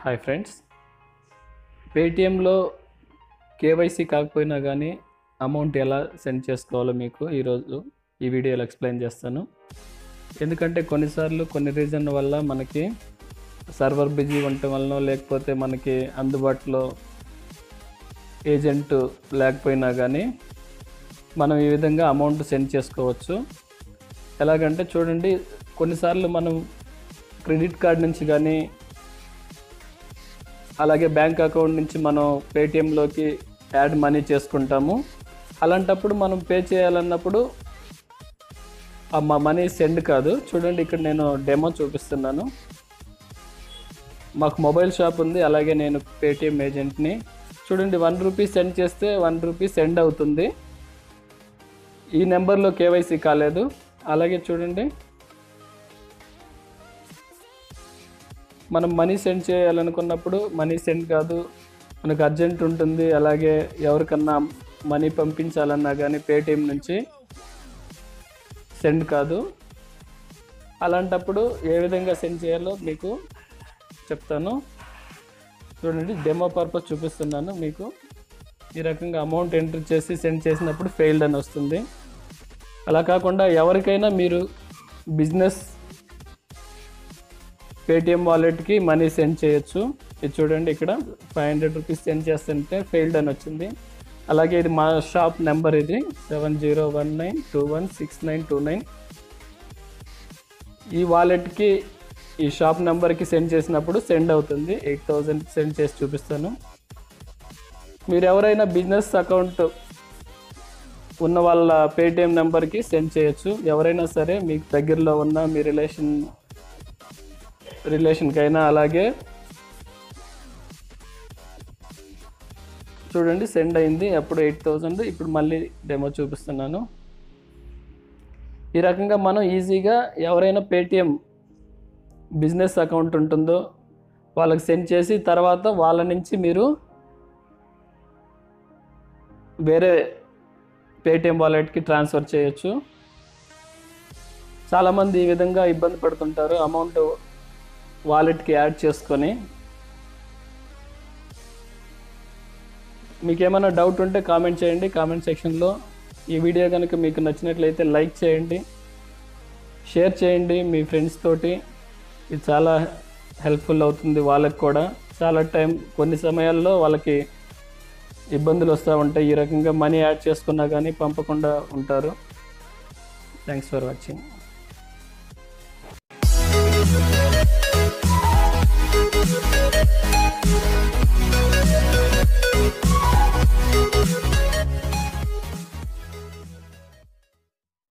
Hi friends, పేటిఎంలో KYC కాకపోయినా కానీ amount ఎలా సెండ్ చేసుకోవాలో మీకు ఈరోజు ఈ వీడియోలో ఎక్స్ప్లెయిన్ చేస్తాను. ఎందుకంటే కొన్నిసార్లు కొన్ని రీజన్ వల్ల మనకి సర్వర్ బిజీ ఉండటం వలన లేకపోతే మనకి అందుబాటులో ఏజెంట్ లేకపోయినా కానీ మనం ఈ విధంగా అమౌంట్ సెండ్ చేసుకోవచ్చు. ఎలాగంటే చూడండి, కొన్నిసార్లు మనం క్రెడిట్ కార్డ్ నుంచి కానీ అలాగే బ్యాంక్ అకౌంట్ నుంచి మనం పేటిఎంలోకి యాడ్ మనీ చేసుకుంటాము. అలాంటప్పుడు మనం పే చేయాలన్నప్పుడు ఆ మనీ సెండ్ కాదు. చూడండి, ఇక్కడ నేను డెమో చూపిస్తున్నాను. మాకు మొబైల్ షాప్ ఉంది, అలాగే నేను పేటిఎం ఏజెంట్ని. చూడండి, ₹1 సెండ్ చేస్తే ₹1 సెండ్ అవుతుంది. ఈ నెంబర్లో కేవైసీ కాలేదు. అలాగే చూడండి, మనం మనీ సెండ్ చేయాలనుకున్నప్పుడు మనీ సెండ్ కాదు, మనకు అర్జెంట్ ఉంటుంది. అలాగే ఎవరికన్నా మనీ పంపించాలన్నా కానీ పేటిఎం నుంచి సెండ్ కాదు. అలాంటప్పుడు ఏ విధంగా సెండ్ చేయాలో మీకు చెప్తాను. చూడండి, డెమో పర్పస్ చూపిస్తున్నాను మీకు. ఈ రకంగా అమౌంట్ ఎంటర్ చేసి సెండ్ చేసినప్పుడు ఫెయిల్డ్ అని వస్తుంది. అలా కాకుండా ఎవరికైనా మీరు బిజినెస్ పేటిఎం వాలెట్కి మనీ సెండ్ చేయొచ్చు. ఇది చూడండి, ఇక్కడ ₹500 సెండ్ చేస్తుంటే ఫెయిల్డ్ అని వచ్చింది. అలాగే ఇది మా షాప్ నెంబర్, ఇది 7019216929. ఈ వాలెట్కి ఈ షాప్ నెంబర్కి సెండ్ చేసినప్పుడు సెండ్ అవుతుంది. 8000 సెండ్ చేసి చూపిస్తాను. మీరు ఎవరైనా బిజినెస్ అకౌంట్ ఉన్న వాళ్ళ పేటిఎం నెంబర్కి సెండ్ చేయొచ్చు. ఎవరైనా సరే మీకు దగ్గరలో ఉన్న మీ రిలేషన్కైనా. అలాగే చూడండి, సెండ్ అయింది అప్పుడు 8000. ఇప్పుడు మళ్ళీ డెమో చూపిస్తున్నాను. ఈ రకంగా మనం ఈజీగా ఎవరైనా పేటిఎం బిజినెస్ అకౌంట్ ఉంటుందో వాళ్ళకి సెండ్ చేసి తర్వాత వాళ్ళ నుంచి మీరు వేరే పేటిఎం వాలెట్కి ట్రాన్స్ఫర్ చేయొచ్చు. చాలామంది ఈ విధంగా ఇబ్బంది పడుతుంటారు అమౌంట్ వాలెట్కి యాడ్ చేసుకొని. మీకు ఏమైనా డౌట్ ఉంటే కామెంట్ చేయండి కామెంట్ సెక్షన్లో. ఈ వీడియో కనుక మీకు నచ్చినట్లయితే లైక్ చేయండి, షేర్ చేయండి మీ ఫ్రెండ్స్ తోటి. ఇది చాలా హెల్ప్ఫుల్ అవుతుంది వాళ్ళకి కూడా. చాలా కొన్ని సమయాల్లో వాళ్ళకి ఇబ్బందులు వస్తూ ఉంటాయి. ఈ రకంగా మనీ యాడ్ చేసుకున్నా కానీ పంపకుండా ఉంటారు. Thanks for watching.